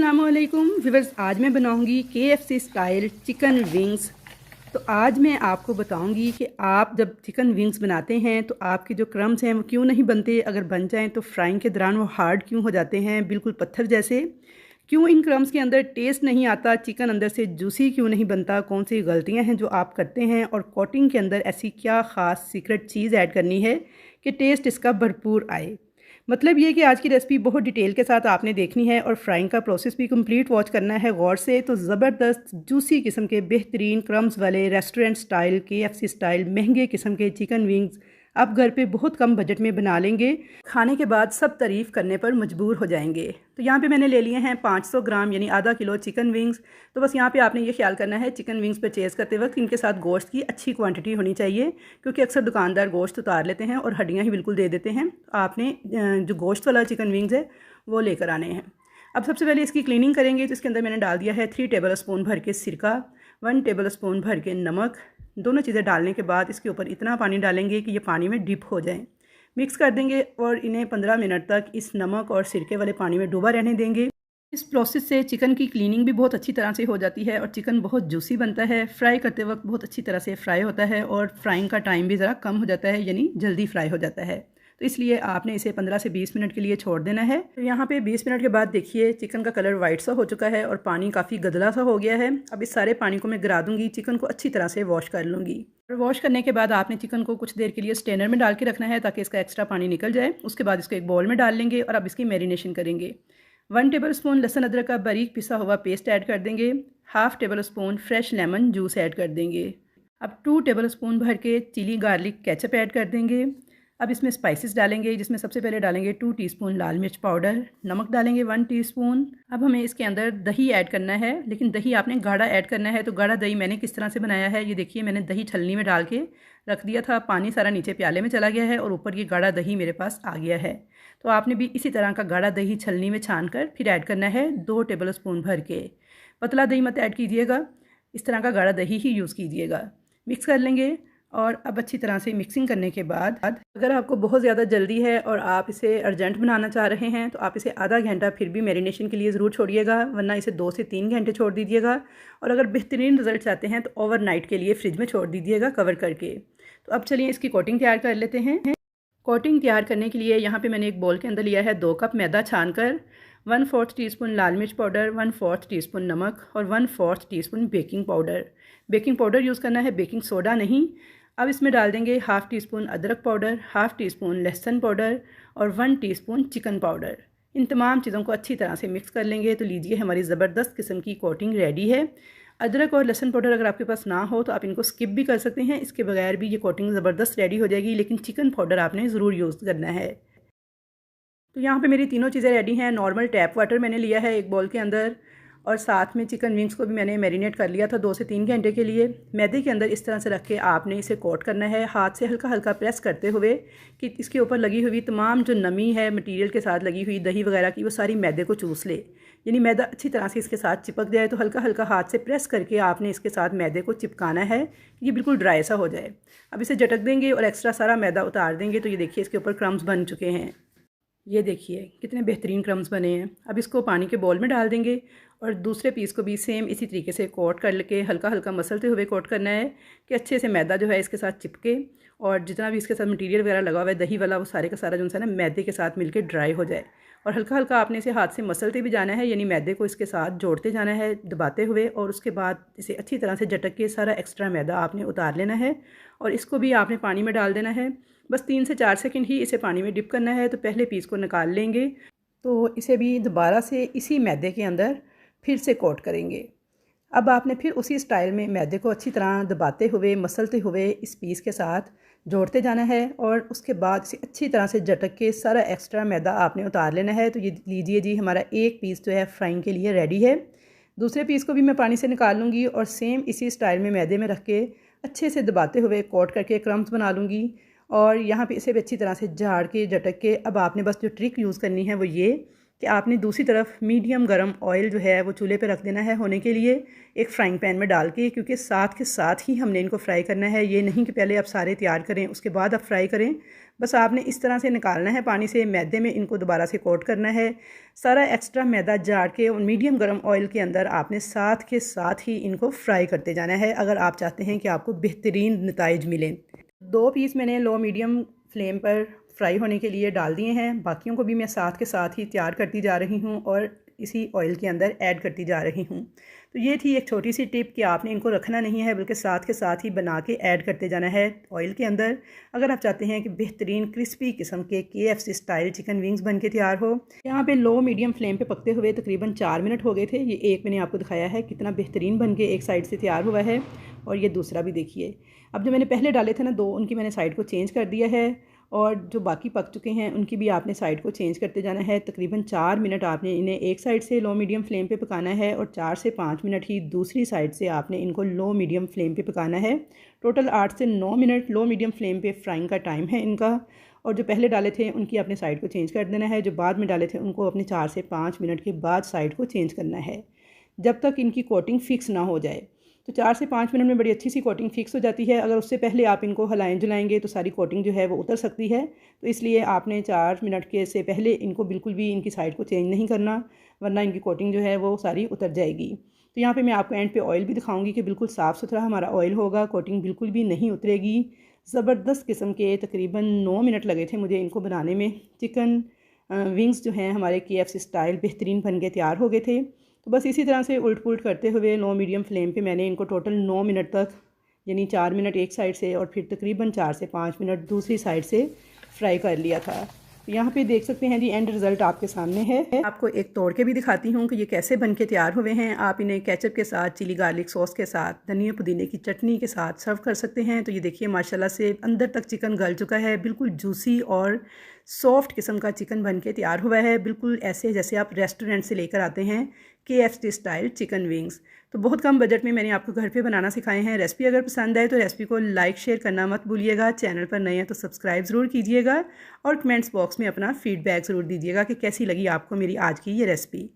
अस्सलामुअलैकुम व्यूअर्स, आज मैं बनाऊंगी KFC स्टाइल चिकन विंग्स। तो आज मैं आपको बताऊंगी कि आप जब चिकन विंग्स बनाते हैं तो आपके जो क्रम्स हैं वो क्यों नहीं बनते, अगर बन जाएं तो फ्राइंग के दौरान वो हार्ड क्यों हो जाते हैं, बिल्कुल पत्थर जैसे। क्यों इन क्रम्स के अंदर टेस्ट नहीं आता, चिकन अंदर से जूसी क्यों नहीं बनता, कौन सी गलतियां हैं जो आप करते हैं, और कोटिंग के अंदर ऐसी क्या ख़ास सीक्रेट चीज़ ऐड करनी है कि टेस्ट इसका भरपूर आए। मतलब ये कि आज की रेसिपी बहुत डिटेल के साथ आपने देखनी है और फ्राइंग का प्रोसेस भी कंप्लीट वॉच करना है गौर से। तो ज़बरदस्त जूसी किस्म के बेहतरीन क्रम्स वाले रेस्टोरेंट स्टाइल KFC स्टाइल महंगे किस्म के चिकन विंग्स आप घर पे बहुत कम बजट में बना लेंगे। खाने के बाद सब तारीफ़ करने पर मजबूर हो जाएंगे। तो यहाँ पे मैंने ले लिए हैं 500 ग्राम यानी आधा किलो चिकन विंग्स। तो बस यहाँ पे आपने ये ख्याल करना है चिकन विंग्स परचेज़ करते वक्त इनके साथ गोश्त की अच्छी क्वांटिटी होनी चाहिए, क्योंकि अक्सर दुकानदार गोश्त उतार लेते हैं और हड्डियाँ ही बिल्कुल दे देते हैं। आपने जो गोश्त वाला चिकन विंग्स है वो लेकर आने हैं। अब सबसे पहले इसकी क्लीनिंग करेंगे। तो इसके अंदर मैंने डाल दिया है 3 टेबल स्पून भर के सिरका, 1 टेबल स्पून भर के नमक। दोनों चीज़ें डालने के बाद इसके ऊपर इतना पानी डालेंगे कि ये पानी में डिप हो जाए। मिक्स कर देंगे और इन्हें 15 मिनट तक इस नमक और सिरके वाले पानी में डूबा रहने देंगे। इस प्रोसेस से चिकन की क्लीनिंग भी बहुत अच्छी तरह से हो जाती है और चिकन बहुत जूसी बनता है। फ्राई करते वक्त बहुत अच्छी तरह से फ्राई होता है और फ्राइंग का टाइम भी ज़रा कम हो जाता है, यानी जल्दी फ्राई हो जाता है। तो इसलिए आपने इसे 15 से 20 मिनट के लिए छोड़ देना है। तो यहाँ पे 20 मिनट के बाद देखिए चिकन का कलर वाइट सा हो चुका है और पानी काफ़ी गदला सा हो गया है। अब इस सारे पानी को मैं गिरा दूंगी, चिकन को अच्छी तरह से वॉश कर लूँगी। और वॉश करने के बाद आपने चिकन को कुछ देर के लिए स्ट्रेनर में डाल के रखना है ताकि इसका एक्स्ट्रा पानी निकल जाए। उसके बाद इसको एक बाउल में डाल लेंगे और अब इसकी मैरिनेशन करेंगे। 1 टेबल स्पून लहसुन अदरक का बारीक पिसा हुआ पेस्ट ऐड कर देंगे। Half table spoon fresh lemon juice add कर देंगे। अब 2 टेबल स्पून भर के चिली गार्लिक केचप ऐड कर देंगे। अब इसमें स्पाइसेस डालेंगे, जिसमें सबसे पहले डालेंगे 2 टीस्पून लाल मिर्च पाउडर, नमक डालेंगे 1 टीस्पून। अब हमें इसके अंदर दही ऐड करना है, लेकिन दही आपने गाढ़ा ऐड करना है। तो गाढ़ा दही मैंने किस तरह से बनाया है ये देखिए, मैंने दही छलनी में डाल के रख दिया था, पानी सारा नीचे प्याले में चला गया है और ऊपर ये गाढ़ा दही मेरे पास आ गया है। तो आपने भी इसी तरह का गाढ़ा दही छलनी में छान कर फिर ऐड करना है 2 टेबल स्पून भर के। पतला दही मत ऐड कीजिएगा, इस तरह का गाढ़ा दही ही यूज़ कीजिएगा। मिक्स कर लेंगे और अब अच्छी तरह से मिक्सिंग करने के बाद अगर आपको बहुत ज़्यादा जल्दी है और आप इसे अर्जेंट बनाना चाह रहे हैं तो आप इसे आधा घंटा फिर भी मैरिनेशन के लिए ज़रूर छोड़िएगा, वरना इसे 2 से 3 घंटे छोड़ दीजिएगा। और अगर बेहतरीन रिजल्ट चाहते हैं तो ओवरनाइट के लिए फ्रिज में छोड़ दीजिएगा कवर करके। तो अब चलिए इसकी कोटिंग तैयार कर लेते हैं। कोटिंग तैयार करने के लिए यहाँ पे मैंने एक बोल के अंदर लिया है 2 कप मैदा छान कर, 1/4 टीस्पून लाल मिर्च पाउडर, 1/4 टीस्पून नमक और 1/4 teaspoon baking powder. Baking powder use करना है, बेकिंग सोडा नहीं। अब इसमें डाल देंगे 1/2 टीस्पून अदरक पाउडर, 1/2 टीस्पून लहसुन पाउडर और 1 टीस्पून चिकन पाउडर। इन तमाम चीज़ों को अच्छी तरह से मिक्स कर लेंगे। तो लीजिए हमारी ज़बरदस्त किस्म की कोटिंग रेडी है। अदरक और लहसुन पाउडर अगर आपके पास ना हो तो आप इनको स्किप भी कर सकते हैं, इसके बगैर भी ये कोटिंग ज़बरदस्त रेडी हो जाएगी, लेकिन चिकन पाउडर आपने ज़रूर यूज़ करना है। तो यहाँ पे मेरी तीनों चीज़ें रेडी हैं। नॉर्मल टैप वाटर मैंने लिया है एक बाउल के अंदर और साथ में चिकन विंग्स को भी मैंने मैरिनेट कर लिया था 2 से 3 घंटे के लिए। मैदे के अंदर इस तरह से रख के आपने इसे कोट करना है, हाथ से हल्का हल्का प्रेस करते हुए कि इसके ऊपर लगी हुई तमाम जो नमी है मटेरियल के साथ लगी हुई दही वगैरह की वो सारी मैदे को चूस ले, यानी मैदा अच्छी तरह से इसके साथ चिपक जाए। तो हल्का हल्का हाथ से प्रेस करके आपने इसके साथ मैदे को चिपकाना है कि ये बिल्कुल ड्राई सा हो जाए। अब इसे झटक देंगे और एक्स्ट्रा सारा मैदा उतार देंगे। तो ये देखिए इसके ऊपर क्रम्स बन चुके हैं, ये देखिए कितने बेहतरीन क्रम्स बने हैं। अब इसको पानी के बाउल में डाल देंगे और दूसरे पीस को भी सेम इसी तरीके से कोट कर लेके हल्का हल्का मसलते हुए कोट करना है कि अच्छे से मैदा जो है इसके साथ चिपके और जितना भी इसके साथ मटेरियल वगैरह लगा हुआ है दही वाला वो सारे का सारा जो है ना मैदे के साथ मिलके ड्राई हो जाए। और हल्का हल्का आपने इसे हाथ से मसलते भी जाना है, यानी मैदे को इसके साथ जोड़ते जाना है दबाते हुए, और उसके बाद इसे अच्छी तरह से झटक के सारा एक्स्ट्रा मैदा आपने उतार लेना है और इसको भी आपने पानी में डाल देना है। बस 3 से 4 सेकंड ही इसे पानी में डिप करना है। तो पहले पीस को निकाल लेंगे, तो इसे भी दोबारा से इसी मैदे के अंदर फिर से कोट करेंगे। अब आपने फिर उसी स्टाइल में मैदे को अच्छी तरह दबाते हुए मसलते हुए इस पीस के साथ जोड़ते जाना है और उसके बाद इसे अच्छी तरह से झटक के सारा एक्स्ट्रा मैदा आपने उतार लेना है। तो ये लीजिए जी हमारा एक पीस जो है फ्राइंग के लिए रेडी है। दूसरे पीस को भी मैं पानी से निकाल लूँगी और सेम इसी स्टाइल में मैदे में रख के अच्छे से दबाते हुए कोट करके क्रम्स बना लूँगी और यहाँ पे इसे भी अच्छी तरह से झाड़ के झटक के। अब आपने बस जो ट्रिक यूज़ करनी है वो ये कि आपने दूसरी तरफ मीडियम गरम ऑयल जो है वो चूल्हे पे रख देना है होने के लिए, एक फ्राइंग पैन में डाल के, क्योंकि साथ के साथ ही हमने इनको फ्राई करना है। ये नहीं कि पहले आप सारे तैयार करें उसके बाद आप फ्राई करें। बस आपने इस तरह से निकालना है पानी से, मैदे में इनको दोबारा से कोट करना है। सारा एक्स्ट्रा मैदा झाड़ के और मीडियम गरम ऑयल के अंदर आपने साथ के साथ ही इनको फ्राई करते जाना है, अगर आप चाहते हैं कि आपको बेहतरीन नताइज मिलें। 2 पीस मैंने लो मीडियम फ्लेम पर फ्राई होने के लिए डाल दिए हैं। बाकियों को भी मैं साथ के साथ ही तैयार करती जा रही हूँ और इसी ऑयल के अंदर ऐड करती जा रही हूँ। तो ये थी एक छोटी सी टिप कि आपने इनको रखना नहीं है, बल्कि साथ के साथ ही बना के ऐड करते जाना है ऑयल के अंदर, अगर आप चाहते हैं कि बेहतरीन क्रिस्पी किस्म के KFC स्टाइल चिकन विंग्स बन के तैयार हो। यहाँ पे लो मीडियम फ्लेम पे पकते हुए तकरीबन 4 मिनट हो गए थे। ये एक मैंने आपको दिखाया है कितना बेहतरीन बन के एक साइड से तैयार हुआ है, और ये दूसरा भी देखिए। अब जो मैंने पहले डाले थे ना 2, उनकी मैंने साइड को चेंज कर दिया है, और जो बाकी पक चुके हैं उनकी भी आपने साइड को चेंज करते जाना है। तकरीबन 4 मिनट आपने इन्हें एक साइड से लो मीडियम फ्लेम पे पकाना है, और 4 से 5 मिनट ही दूसरी साइड से आपने इनको लो मीडियम फ्लेम पे पकाना है। टोटल 8 से 9 मिनट लो मीडियम फ्लेम पे फ्राइंग का टाइम है इनका। और जो पहले डाले थे उनकी आपने साइड को चेंज कर देना है, जो बाद में डाले थे उनको अपने 4 से 5 मिनट के बाद साइड को चेंज करना है, जब तक इनकी कोटिंग फिक्स ना हो जाए। तो 4 से 5 मिनट में बड़ी अच्छी सी कोटिंग फिक्स हो जाती है। अगर उससे पहले आप इनको हिलाएं जुलाएंगे तो सारी कोटिंग जो है वो उतर सकती है। तो इसलिए आपने 4 मिनट के से पहले इनको बिल्कुल भी इनकी साइड को चेंज नहीं करना, वरना इनकी कोटिंग जो है वो सारी उतर जाएगी। तो यहाँ पे मैं आपको एंड पे ऑयल भी दिखाऊंगी कि बिल्कुल साफ़ सुथरा हमारा ऑयल होगा, कोटिंग बिल्कुल भी नहीं उतरेगी। ज़बरदस्त किस्म के तकरीबन 9 मिनट लगे थे मुझे इनको बनाने में। चिकन विंग्स जो हैं हमारे KFC स्टाइल बेहतरीन बन के तैयार हो गए थे। तो बस इसी तरह से उलट पुलट करते हुए लो मीडियम फ्लेम पे मैंने इनको टोटल 9 मिनट तक, यानी 4 मिनट एक साइड से और फिर तकरीबन 4 से 5 मिनट दूसरी साइड से फ्राई कर लिया था। तो यहाँ पे देख सकते हैं जी एंड रिज़ल्ट आपके सामने है। आपको एक तोड़ के भी दिखाती हूँ कि ये कैसे बन के तैयार हुए हैं। आप इन्हें केचप के साथ, चिली गार्लिक सॉस के साथ, धनिया पुदीने की चटनी के साथ सर्व कर सकते हैं। तो ये देखिए माशाल्लाह से अंदर तक चिकन गल चुका है, बिल्कुल जूसी और सॉफ्ट किस्म का चिकन बन के तैयार हुआ है, बिल्कुल ऐसे जैसे आप रेस्टोरेंट से लेकर आते हैं KFC स्टाइल चिकन विंग्स। तो बहुत कम बजट में मैंने आपको घर पे बनाना सिखाए हैं। रेसिपी अगर पसंद आए तो रेसिपी को लाइक शेयर करना मत भूलिएगा। चैनल पर नए हैं तो सब्सक्राइब ज़रूर कीजिएगा, और कमेंट्स बॉक्स में अपना फीडबैक ज़रूर दीजिएगा कि कैसी लगी आपको मेरी आज की ये रेसिपी।